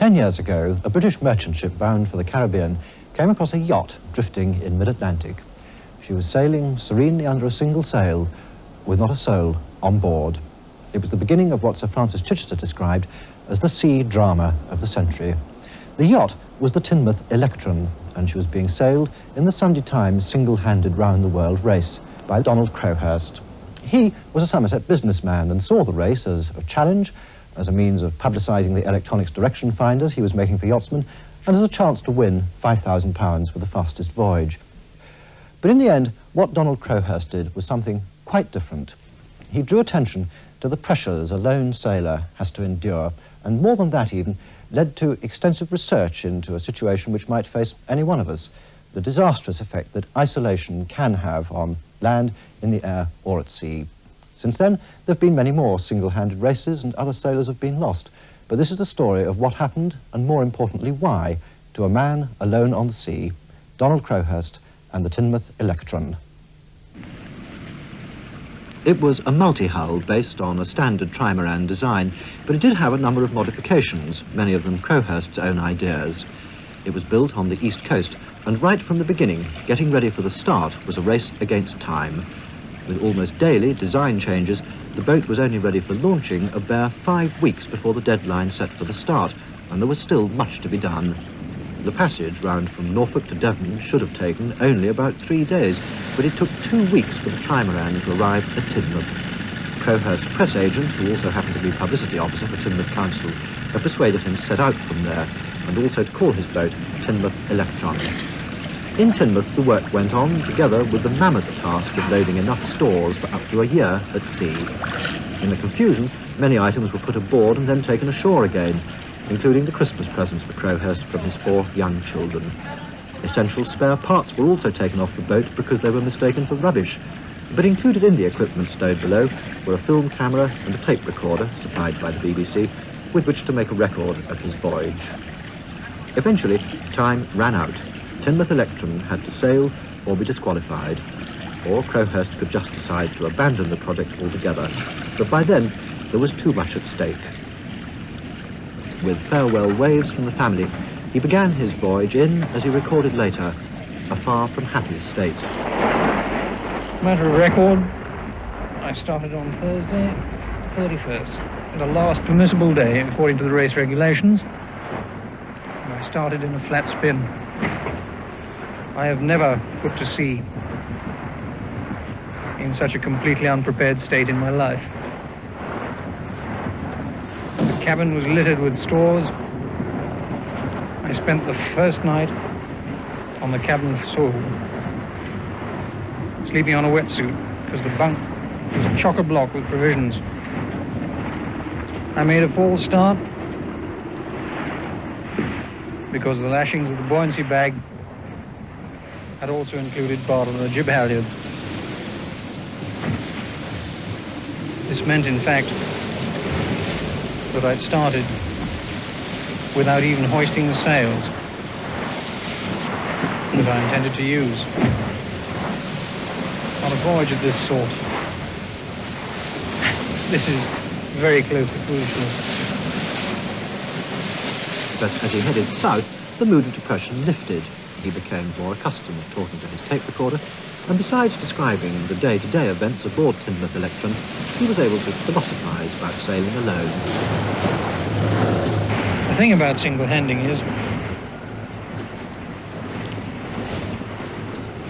10 years ago, a British merchant ship bound for the Caribbean came across a yacht drifting in mid-Atlantic. She was sailing serenely under a single sail, with not a soul on board. It was the beginning of what Sir Francis Chichester described as the sea drama of the century. The yacht was the Teignmouth Electron, and she was being sailed in the Sunday Times single-handed round-the-world race by Donald Crowhurst. He was a Somerset businessman and saw the race as a challenge, as a means of publicising the electronics direction finders he was making for yachtsmen, and as a chance to win £5,000 for the fastest voyage. But in the end, what Donald Crowhurst did was something quite different. He drew attention to the pressures a lone sailor has to endure, and more than that even, led to extensive research into a situation which might face any one of us, the disastrous effect that isolation can have on land, in the air, or at sea. Since then, there have been many more single-handed races and other sailors have been lost, but this is the story of what happened, and more importantly why, to a man alone on the sea, Donald Crowhurst and the Teignmouth Electron. It was a multi-hull based on a standard trimaran design, but it did have a number of modifications, many of them Crowhurst's own ideas. It was built on the east coast, and right from the beginning, getting ready for the start was a race against time. With almost daily design changes, the boat was only ready for launching a bare 5 weeks before the deadline set for the start, and there was still much to be done. The passage round from Norfolk to Devon should have taken only about 3 days, but it took 2 weeks for the trimaran to arrive at Teignmouth. Crowhurst's press agent, who also happened to be publicity officer for Teignmouth Council, had persuaded him to set out from there, and also to call his boat Teignmouth Electron. In Teignmouth, the work went on, together with the mammoth task of loading enough stores for up to a year at sea. In the confusion, many items were put aboard and then taken ashore again, including the Christmas presents for Crowhurst from his 4 young children. Essential spare parts were also taken off the boat because they were mistaken for rubbish, but included in the equipment stowed below were a film camera and a tape recorder, supplied by the BBC, with which to make a record of his voyage. Eventually, time ran out. Teignmouth Electron had to sail or be disqualified, or Crowhurst could just decide to abandon the project altogether, but by then there was too much at stake. With farewell waves from the family, he began his voyage in, as he recorded later, a far from happy state. Matter of record, I started on Thursday, 31st, the last permissible day according to the race regulations. And I started in a flat spin. I have never put to sea in such a completely unprepared state in my life. The cabin was littered with stores. I spent the first night on the cabin floor, sleeping on a wetsuit because the bunk was chock-a-block with provisions. I made a false start because the lashings of the buoyancy bag had also included part of the jib halyards. This meant, in fact, that I'd started without even hoisting the sails that I intended to use on a voyage of this sort. This is very close to foolishness. But as he headed south, the mood of depression lifted. He became more accustomed to talking to his tape recorder, and besides describing the day-to-day events aboard Teignmouth Electron, he was able to philosophise about sailing alone. The thing about single-handing is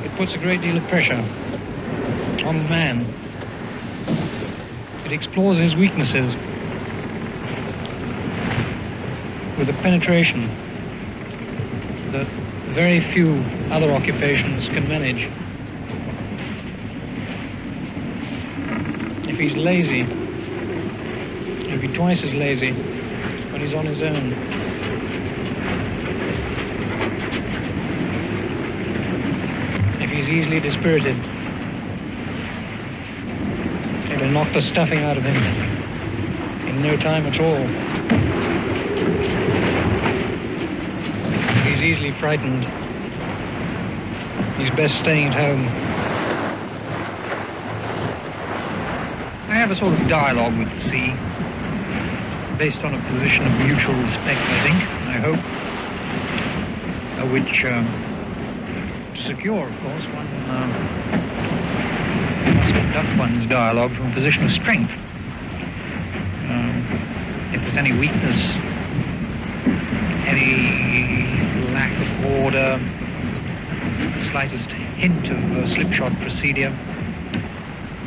it puts a great deal of pressure on the man. It explores his weaknesses with a penetration that very few other occupations can manage. If he's lazy, he'll be twice as lazy when he's on his own. If he's easily dispirited, it'll knock the stuffing out of him in no time at all. If he's easily frightened, he's best staying at home. I have a sort of dialogue with the sea. based on a position of mutual respect, I think, I hope, which, to secure, of course, one must conduct one's dialogue from a position of strength. If there's any weakness, any lack of order, the slightest hint of slipshod procedure,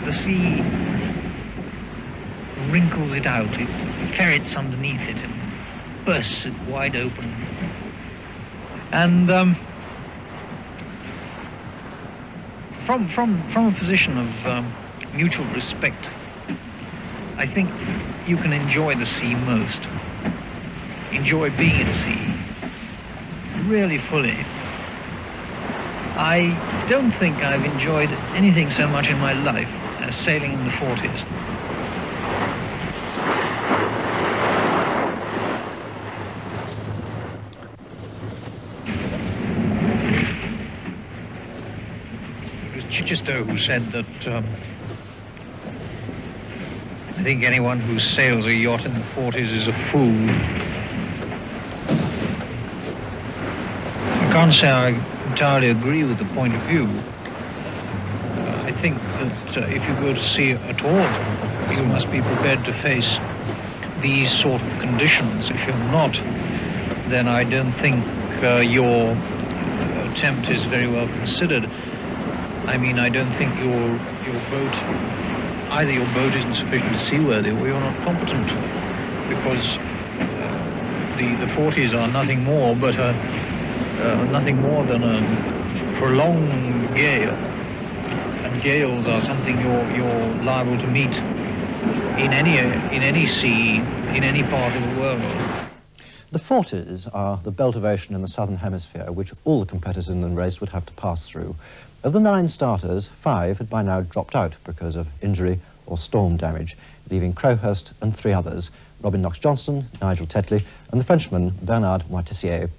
the sea wrinkles it out, it ferrets underneath it and bursts it wide open. And from a position of mutual respect, I think you can enjoy the sea most. Enjoy being at sea, really fully. I don't think I've enjoyed anything so much in my life as sailing in the 40s. It was Chichester who said that I think anyone who sails a yacht in the 40s is a fool. I can't say I entirely agree with the point of view. I think that if you go to sea at all, you must be prepared to face these sort of conditions. If you're not, then I don't think your attempt is very well considered. I mean, I don't think your boat, either your boat isn't sufficiently seaworthy or you're not competent, because the 40s are nothing more but nothing more than a prolonged gale, and gales are something you're liable to meet in any sea, in any part of the world. The 40s are the belt of ocean in the southern hemisphere which all the competitors in the race would have to pass through. Of the 9 starters, 5 had by now dropped out because of injury or storm damage, leaving Crowhurst and 3 others, Robin Knox-Johnston, Nigel Tetley and the Frenchman Bernard Moitessier.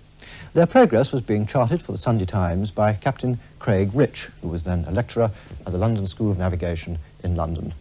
Their progress was being charted for the Sunday Times by Captain Craig Rich, who was then a lecturer at the London School of Navigation in London.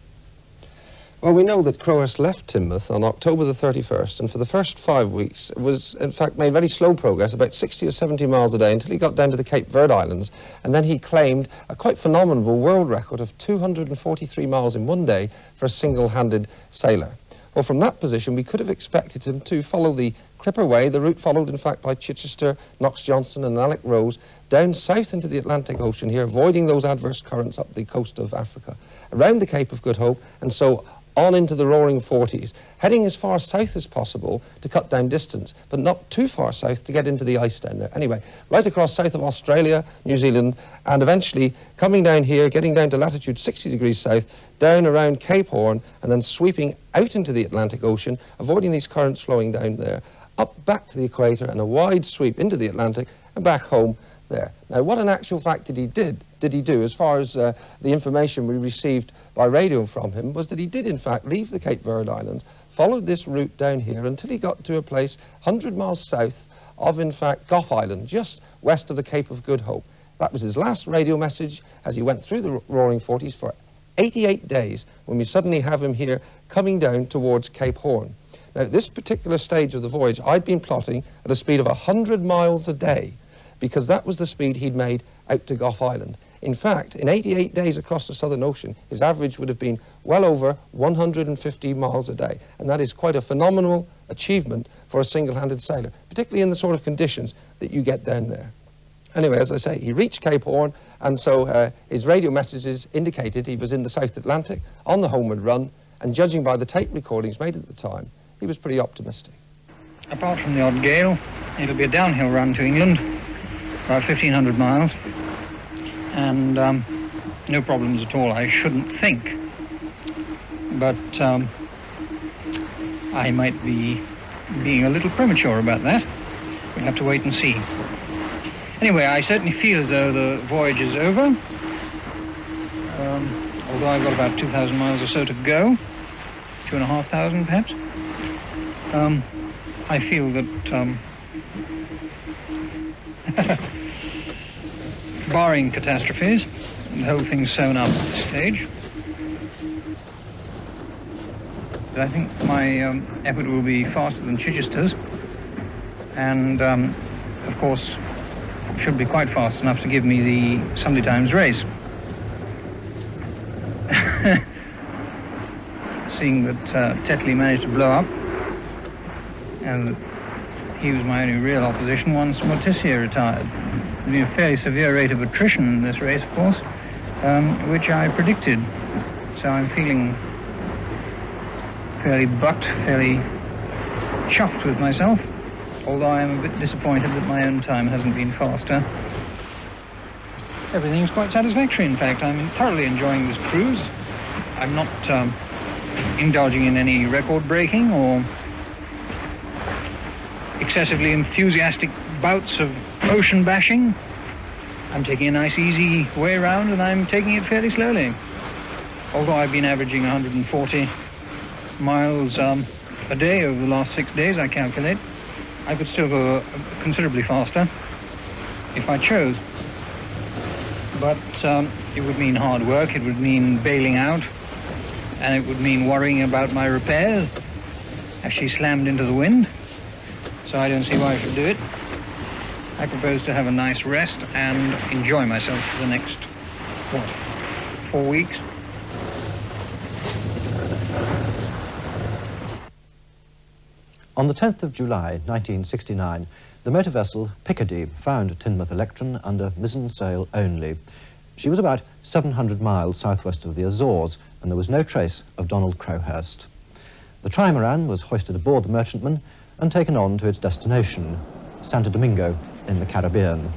Well, we know that Crowhurst left Teignmouth on October the 31st, and for the first 5 weeks it was, in fact, made very slow progress, about 60 or 70 miles a day, until he got down to the Cape Verde Islands, and then he claimed a quite phenomenal world record of 243 miles in one day for a single-handed sailor. Well, from that position, we could have expected him to follow the Clipper Way, the route followed, in fact, by Chichester, Knox-Johnston and Alec Rose, down south into the Atlantic Ocean here, avoiding those adverse currents up the coast of Africa, around the Cape of Good Hope, and so on into the roaring 40s, heading as far south as possible to cut down distance, but not too far south to get into the ice down there. Anyway, right across south of Australia, New Zealand, and eventually coming down here, getting down to latitude 60 degrees south, down around Cape Horn, and then sweeping out into the Atlantic Ocean, avoiding these currents flowing down there, up back to the equator, and a wide sweep into the Atlantic, and back home there. Now, what in actual fact did he do, as far as the information we received by radio from him, was that he did, in fact, leave the Cape Verde Islands, followed this route down here until he got to a place 100 miles south of, in fact, Gough Island, just west of the Cape of Good Hope. That was his last radio message as he went through the roaring 40s for 88 days, when we suddenly have him here coming down towards Cape Horn. Now, this particular stage of the voyage, I'd been plotting at a speed of 100 miles a day, because that was the speed he'd made out to Gough Island. In fact, in 88 days across the Southern Ocean, his average would have been well over 150 miles a day. And that is quite a phenomenal achievement for a single-handed sailor, particularly in the sort of conditions that you get down there. Anyway, as I say, he reached Cape Horn, and so his radio messages indicated he was in the South Atlantic on the homeward run, and judging by the tape recordings made at the time, he was pretty optimistic. Apart from the odd gale, it'll be a downhill run to England, about 1,500 miles, and no problems at all, I shouldn't think. But I might be being a little premature about that. We'll have to wait and see. Anyway, I certainly feel as though the voyage is over, although I've got about 2,000 miles or so to go, 2,500 perhaps. I feel that, barring catastrophes, the whole thing's sewn up at this stage. but I think my effort will be faster than Chichester's, and of course should be quite fast enough to give me the Sunday Times race. Seeing that Tetley managed to blow up, and that he was my only real opposition once Morticia retired. There's been a fairly severe rate of attrition in this race, of course, which I predicted. So I'm feeling fairly bucked, fairly chuffed with myself, although I am a bit disappointed that my own time hasn't been faster. Everything's quite satisfactory, in fact. I'm thoroughly enjoying this cruise. I'm not indulging in any record breaking or excessively enthusiastic bouts of ocean bashing. I'm taking a nice easy way around, and I'm taking it fairly slowly. Although I've been averaging 140 miles a day over the last 6 days, I calculate, I could still go considerably faster if I chose. But it would mean hard work, it would mean bailing out, and it would mean worrying about my repairs. Actually slammed into the wind, so I don't see why I should do it. I propose to have a nice rest and enjoy myself for the next, 4 weeks. On the 10th of July 1969, the motor vessel Picardy found Teignmouth Electron under mizzen sail only. She was about 700 miles southwest of the Azores, and there was no trace of Donald Crowhurst. The trimaran was hoisted aboard the merchantman and taken on to its destination, Santo Domingo in the Caribbean.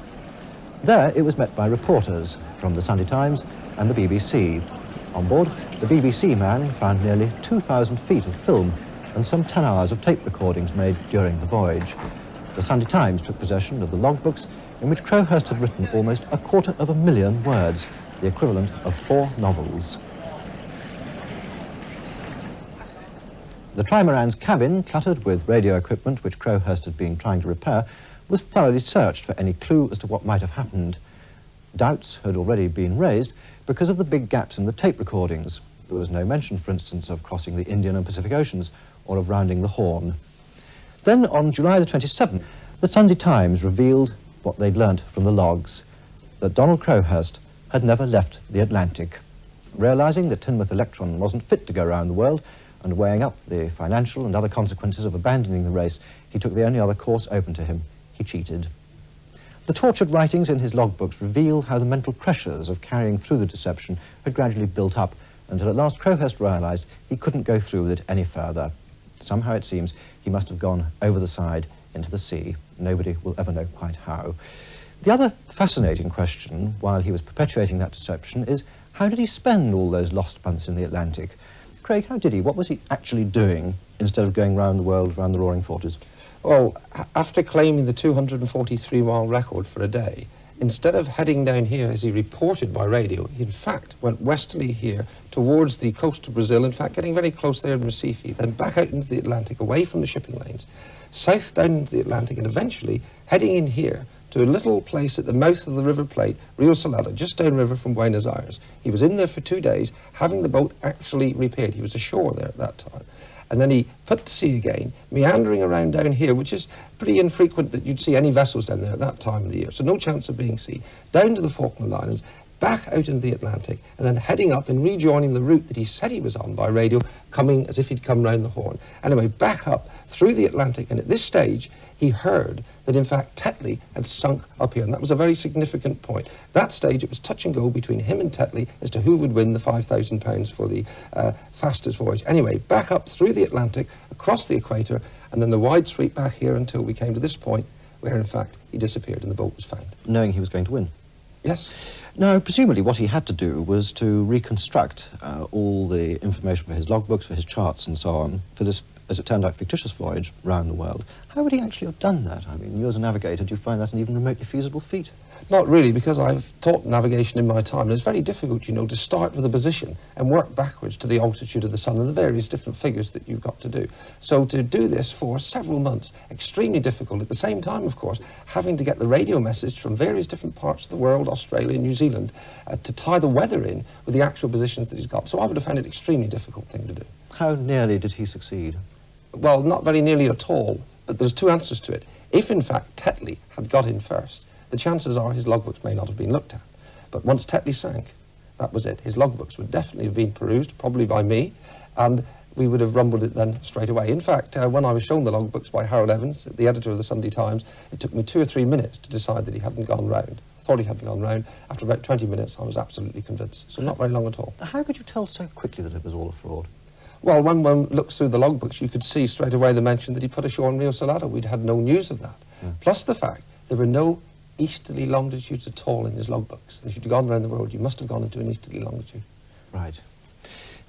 There it was met by reporters from the Sunday Times and the BBC. On board, the BBC man found nearly 2,000 feet of film and some 10 hours of tape recordings made during the voyage. The Sunday Times took possession of the logbooks in which Crowhurst had written almost 250,000 words, the equivalent of 4 novels. The trimaran's cabin, cluttered with radio equipment which Crowhurst had been trying to repair, was thoroughly searched for any clue as to what might have happened. Doubts had already been raised because of the big gaps in the tape recordings. There was no mention, for instance, of crossing the Indian and Pacific Oceans or of rounding the Horn. Then, on July the 27th, the Sunday Times revealed what they'd learnt from the logs, that Donald Crowhurst had never left the Atlantic. Realising that Teignmouth Electron wasn't fit to go around the world, and weighing up the financial and other consequences of abandoning the race, he took the only other course open to him. He cheated. The tortured writings in his logbooks reveal how the mental pressures of carrying through the deception had gradually built up, until at last Crowhurst realised he couldn't go through with it any further. Somehow, it seems, he must have gone over the side into the sea. Nobody will ever know quite how. The other fascinating question, while he was perpetuating that deception, is how did he spend all those lost months in the Atlantic? Craig, how did he? What was he actually doing instead of going round the world, round the Roaring Forties? Well, after claiming the 243-mile record for a day, instead of heading down here as he reported by radio, he in fact went westerly here towards the coast of Brazil, in fact getting very close there in Recife, then back out into the Atlantic away from the shipping lanes, south down into the Atlantic, and eventually heading in here to a little place at the mouth of the River Plate, Rio Salado, just downriver from Buenos Aires. He was in there for 2 days, having the boat actually repaired. He was ashore there at that time. And then he put to sea again, meandering around down here, which is pretty infrequent that you'd see any vessels down there at that time of the year, so no chance of being seen, down to the Falkland Islands, back out into the Atlantic, and then heading up and rejoining the route that he said he was on by radio, coming as if he'd come round the Horn. Anyway, back up through the Atlantic, and at this stage, he heard that, in fact, Tetley had sunk up here, and that was a very significant point. That stage, it was touch and go between him and Tetley as to who would win the £5,000 for the fastest voyage. Anyway, back up through the Atlantic, across the equator, and then the wide sweep back here until we came to this point, where, in fact, he disappeared and the boat was found. Knowing he was going to win? Yes. Now, presumably what he had to do was to reconstruct all the information for his logbooks, for his charts and so on, for this as it turned out, fictitious voyage round the world. How would he actually have done that? I mean, you as a navigator, do you find that an even remotely feasible feat? Not really, because I've taught navigation in my time, and it's very difficult, you know, to start with a position and work backwards to the altitude of the sun and the various different figures that you've got to do. So to do this for several months, extremely difficult. At the same time, of course, having to get the radio message from various different parts of the world, Australia, New Zealand, to tie the weather in with the actual positions that he's got. So I would have found it an extremely difficult thing to do. How nearly did he succeed? Well, not very nearly at all, but there's two answers to it. If, in fact, Tetley had got in first, the chances are his logbooks may not have been looked at. But once Tetley sank, that was it. His logbooks would definitely have been perused, probably by me, and we would have rumbled it then straight away. In fact, when I was shown the logbooks by Harold Evans, the editor of the Sunday Times, it took me 2 or 3 minutes to decide that he hadn't gone round. I thought he hadn't gone round. After about 20 minutes, I was absolutely convinced. So not very long at all. How could you tell so quickly that it was all a fraud? Well, when one looks through the logbooks, you could see straight away the mention that he put ashore in Rio Salado. We'd had no news of that. Plus the fact there were no easterly longitudes at all in his logbooks. And if you'd gone around the world, you must have gone into an easterly longitude. Right.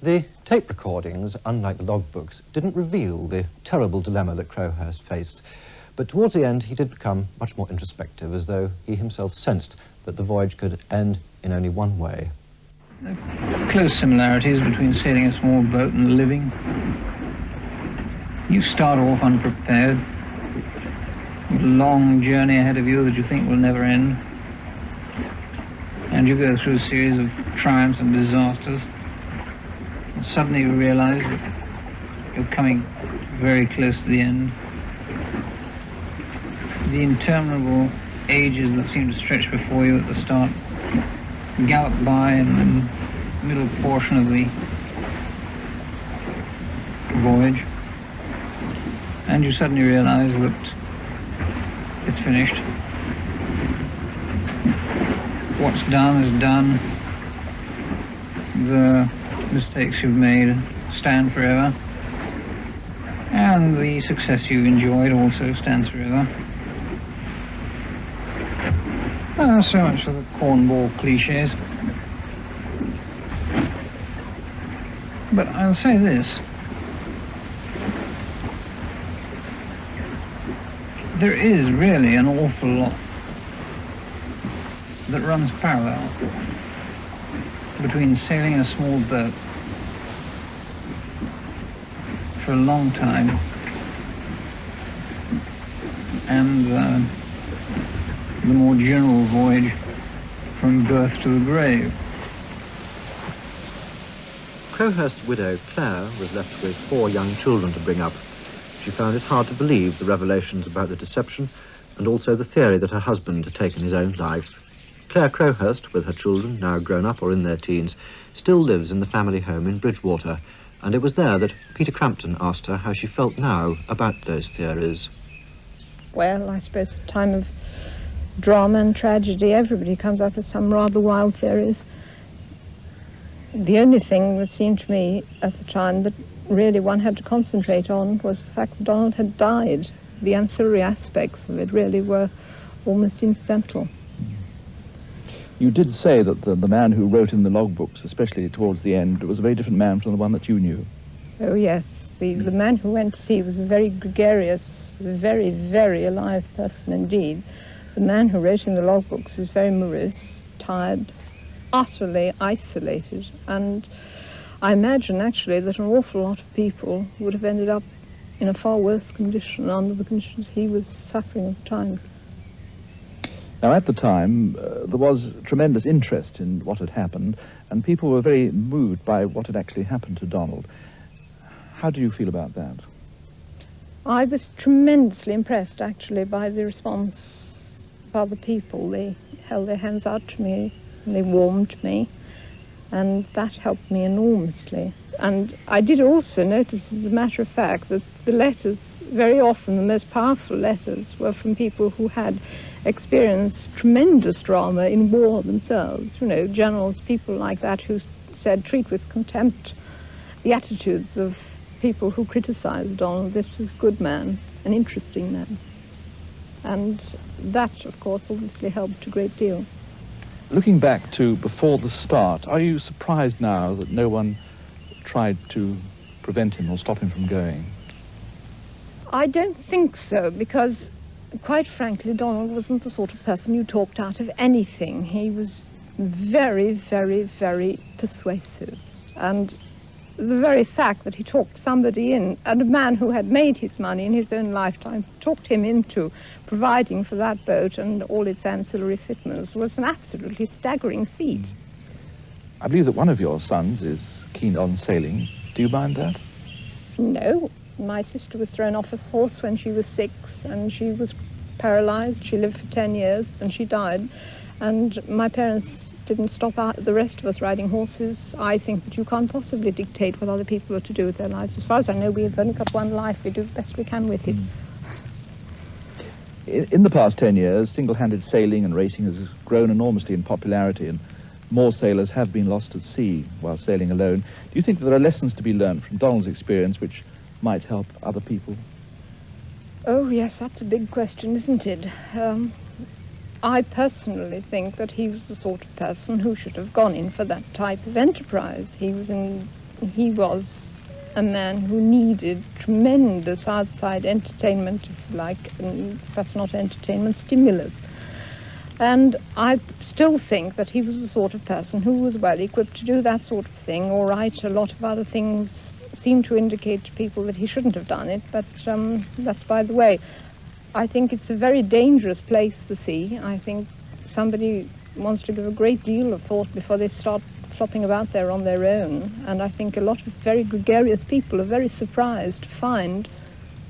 The tape recordings, unlike the logbooks, didn't reveal the terrible dilemma that Crowhurst faced. But towards the end, he did become much more introspective, as though he himself sensed that the voyage could end in only one way. There are close similarities between sailing a small boat and living. You start off unprepared, with a long journey ahead of you that you think will never end. And you go through a series of triumphs and disasters. And suddenly you realize that you're coming very close to the end. The interminable ages that seem to stretch before you at the start gallop by in the middle portion of the voyage, and you suddenly realize that it's finished. What's done is done. The mistakes you've made stand forever, and the success you've enjoyed also stands forever. So much for the cornball cliches. But I'll say this. There is really an awful lot that runs parallel between sailing a small boat for a long time and the more general voyage from birth to the grave. Crowhurst's widow, Claire, was left with 4 young children to bring up. She found it hard to believe the revelations about the deception and also the theory that her husband had taken his own life. Claire Crowhurst, with her children, now grown up or in their teens, still lives in the family home in Bridgewater, and it was there that Peter Crampton asked her how she felt now about those theories. Well, I suppose at the time of drama and tragedy, everybody comes up with some rather wild theories. The only thing that seemed to me at the time that really one had to concentrate on was the fact that Donald had died. The ancillary aspects of it really were almost incidental. You did say that the man who wrote in the logbooks, especially towards the end, was a very different man from the one that you knew. Oh yes, the man who went to sea was a very gregarious, very, very alive person indeed. The man who wrote in the logbooks was very morose, tired, utterly isolated, and I imagine actually that an awful lot of people would have ended up in a far worse condition under the conditions he was suffering at the time. Now, at the time, there was tremendous interest in what had happened, and people were very moved by what had actually happened to Donald. How do you feel about that? I was tremendously impressed, actually, by the response of other people. They held their hands out to me, and they warmed me, and that helped me enormously. And I did also notice, as a matter of fact, that the letters, very often the most powerful letters, were from people who had experienced tremendous drama in war themselves. You know, generals, people like that, who said, treat with contempt the attitudes of people who criticized Donald. This was a good man, an interesting man. And that, of course, obviously helped a great deal. Looking back to before the start, are you surprised now that no one tried to prevent him or stop him from going? I don't think so, because quite frankly, Donald wasn't the sort of person who talked out of anything. He was very, very, very persuasive. And the very fact that he talked somebody in, and a man who had made his money in his own lifetime, talked him into providing for that boat and all its ancillary fitments, was an absolutely staggering feat. I believe that one of your sons is keen on sailing. Do you mind that? No. My sister was thrown off a horse when she was 6, and she was paralyzed. She lived for 10 years, and she died. And my parents didn't stop the rest of us riding horses. I think that you can't possibly dictate what other people are to do with their lives. As far as I know, we've only got one life. We do the best we can with it. In the past 10 years, single-handed sailing and racing has grown enormously in popularity, and more sailors have been lost at sea while sailing alone. Do you think that there are lessons to be learned from Donald's experience which might help other people? Oh, yes, that's a big question, isn't it? I personally think that he was the sort of person who should have gone in for that type of enterprise. He was a man who needed tremendous outside entertainment, if you like, and perhaps not entertainment, stimulus. And I still think that he was the sort of person who was well equipped to do that sort of thing. All right, a lot of other things seem to indicate to people that he shouldn't have done it, but that's by the way. I think it's a very dangerous place, the sea. I think somebody wants to give a great deal of thought before they start flopping about there on their own. And I think a lot of very gregarious people are very surprised to find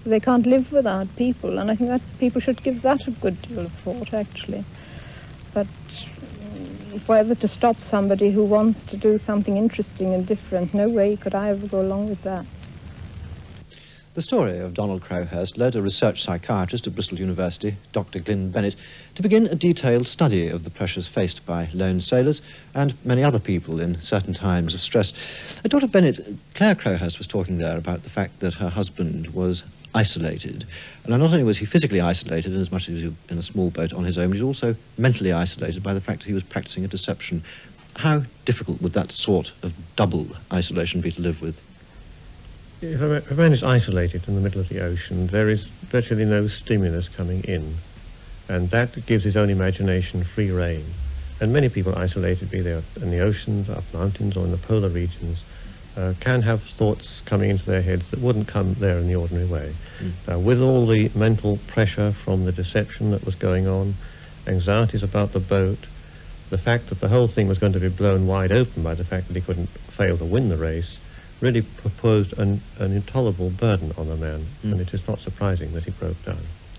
they can't live without people. And I think that people should give that a good deal of thought, actually. But whether to stop somebody who wants to do something interesting and different, no way could I ever go along with that. The story of Donald Crowhurst led a research psychiatrist at Bristol University, Dr. Glyn Bennett, to begin a detailed study of the pressures faced by lone sailors and many other people in certain times of stress. Dr. Bennett, Claire Crowhurst was talking there about the fact that her husband was isolated. And not only was he physically isolated in as much as he was in a small boat on his own, but he was also mentally isolated by the fact that he was practicing a deception. How difficult would that sort of double isolation be to live with? If a man is isolated in the middle of the ocean, there is virtually no stimulus coming in, and that gives his own imagination free rein. And many people isolated, be they in the oceans, up mountains, or in the polar regions, can have thoughts coming into their heads that wouldn't come there in the ordinary way. With all the mental pressure from the deception that was going on, anxieties about the boat, the fact that the whole thing was going to be blown wide open by the fact that he couldn't fail to win the race, really proposed an intolerable burden on the man, and it is not surprising that he broke down.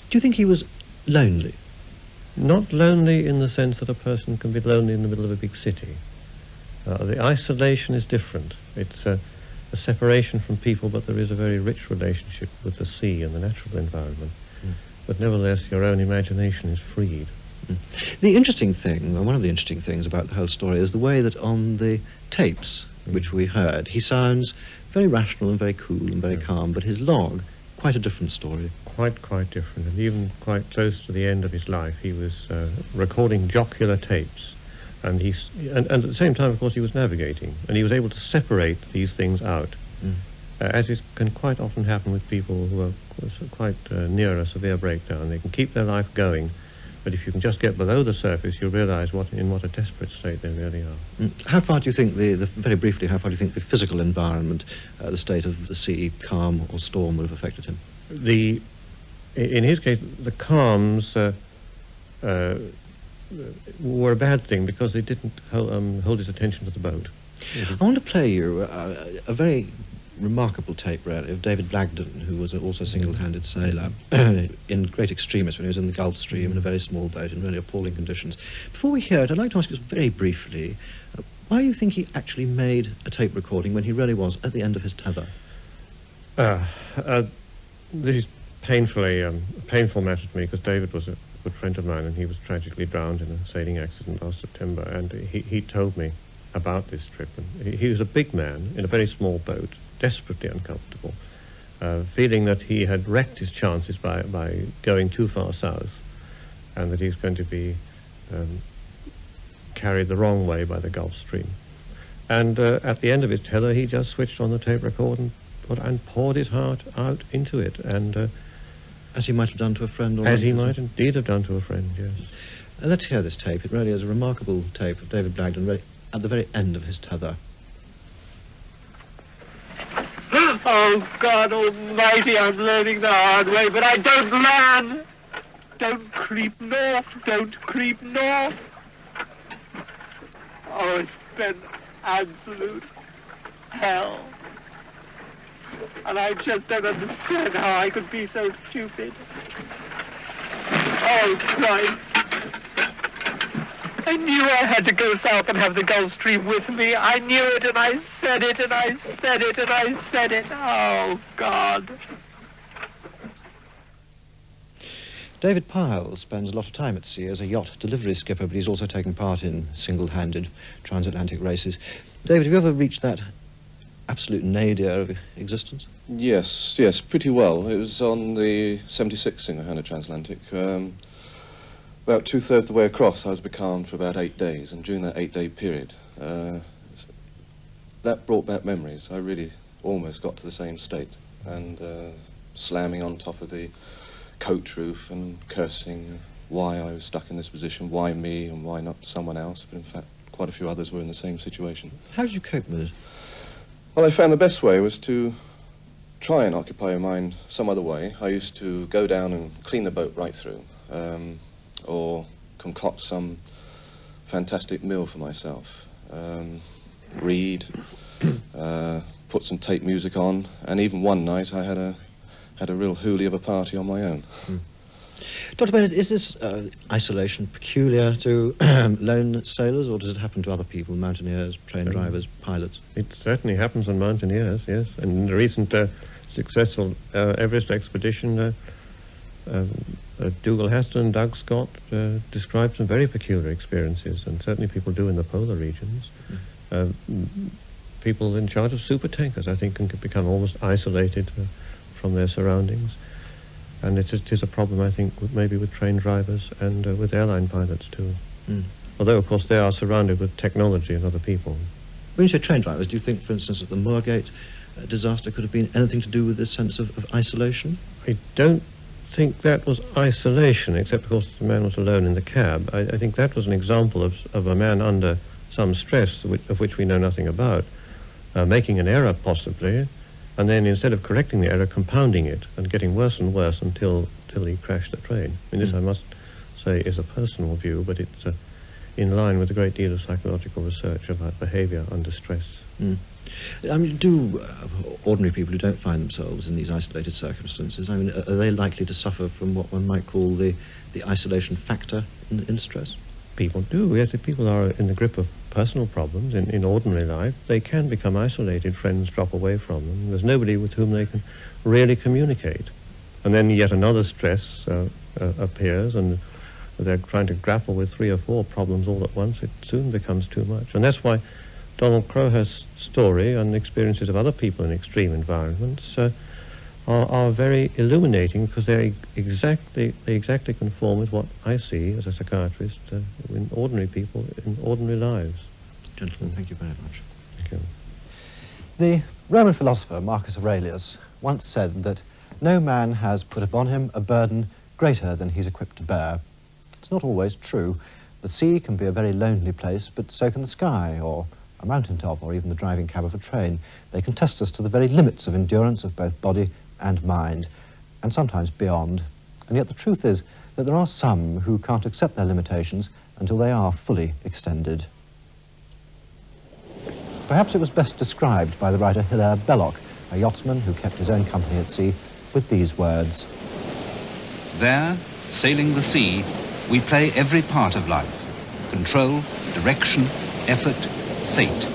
Do you think he was lonely? Not lonely in the sense that a person can be lonely in the middle of a big city. The isolation is different. It's a separation from people, but there is a very rich relationship with the sea and the natural environment. But nevertheless, your own imagination is freed. The interesting thing, one of the interesting things about the whole story is the way that on the tapes which we heard, he sounds very rational and very cool and very calm, but his log, quite a different story. Quite different, and even quite close to the end of his life, he was recording jocular tapes, and and at the same time, of course, he was navigating, and he was able to separate these things out, as is can quite often happen with people who are quite near a severe breakdown. They can keep their life going, but if you can just get below the surface, you'll realise in what a desperate state they really are. How far do you think, very briefly, how far do you think the physical environment, the state of the sea, calm or storm, would have affected him? In his case, the calms were a bad thing because they didn't hold his attention to the boat. I want to play you a very remarkable tape, really, of David Blagden, who was also a single-handed sailor in great extremis when he was in the Gulf Stream in a very small boat in really appalling conditions. Before we hear it, I'd like to ask you very briefly why you think he actually made a tape recording when he really was at the end of his tether. This is painfully a painful matter to me because David was a good friend of mine, and he was tragically drowned in a sailing accident last September, and he told me about this trip. And he was a big man in a very small boat, desperately uncomfortable, feeling that he had wrecked his chances by going too far south, and that he was going to be carried the wrong way by the Gulf Stream. And at the end of his tether, he just switched on the tape recorder and poured his heart out into it. And As he might have done to a friend? Or As he might indeed have done to a friend, yes. Let's hear this tape. It really is a remarkable tape of David Blagden really at the very end of his tether. Oh, God almighty, I'm learning the hard way, but I don't learn. Don't creep north, don't creep north. Oh, it's been absolute hell. And I just don't understand how I could be so stupid. Oh, Christ. I knew I had to go south and have the Gulf Stream with me. I knew it, and I said it, and I said it, and I said it. Oh, God. David Pyle spends a lot of time at sea as a yacht delivery skipper, but he's also taken part in single-handed transatlantic races. David, have you ever reached that absolute nadir of existence? Yes, pretty well. It was on the 76 single-handed transatlantic. About two-thirds of the way across, I was becalmed for about 8 days, and during that 8-day period, that brought back memories. I really almost got to the same state, and slamming on top of the coach roof and cursing why I was stuck in this position, why me and why not someone else, but in fact quite a few others were in the same situation. How did you cope with it? Well, I found the best way was to try and occupy your mind some other way. I used to go down and clean the boat right through, or concoct some fantastic meal for myself, read, put some tape music on, and even one night I had a real hoolie of a party on my own. Dr. Bennett, is this isolation peculiar to lone sailors, or does it happen to other people, mountaineers, train drivers, pilots? It certainly happens on mountaineers, yes. And in the recent successful Everest expedition, Dougal Haston and Doug Scott described some very peculiar experiences, and certainly people do in the polar regions. People in charge of supertankers, I think, can become almost isolated from their surroundings. And it is a problem, I think, maybe with train drivers and with airline pilots too. Although, of course, they are surrounded with technology and other people. When you say train drivers, do you think, for instance, that the Moorgate disaster could have been anything to do with this sense of isolation? I don't think that was isolation, except, of course, the man was alone in the cab. I think that was an example of a man under some stress of which we know nothing about, making an error possibly, and then instead of correcting the error, compounding it and getting worse and worse until he crashed the train. I mean, this, I must say, is a personal view, but it's in line with a great deal of psychological research about behaviour under stress. I mean, do ordinary people who don't find themselves in these isolated circumstances, I mean, are they likely to suffer from what one might call the isolation factor in stress? People do, yes. If people are in the grip of personal problems in ordinary life, they can become isolated. Friends drop away from them. There's nobody with whom they can really communicate. And then yet another stress appears, and they're trying to grapple with 3 or 4 problems all at once. It soon becomes too much. And that's why Donald Crowhurst's story and the experiences of other people in extreme environments are very illuminating, because they exactly conform with what I see as a psychiatrist in ordinary people in ordinary lives. Gentlemen, thank you very much. Thank you. The Roman philosopher Marcus Aurelius once said that no man has put upon him a burden greater than he's equipped to bear. It's not always true. The sea can be a very lonely place, but so can the sky, or a mountaintop, or even the driving cab of a train. They can test us to the very limits of endurance of both body and mind, and sometimes beyond. And yet the truth is that there are some who can't accept their limitations until they are fully extended. Perhaps it was best described by the writer Hilaire Belloc, a yachtsman who kept his own company at sea, with these words. There, sailing the sea, we play every part of life: control, direction, effort, fate.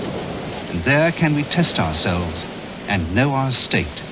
And there can we test ourselves and know our state.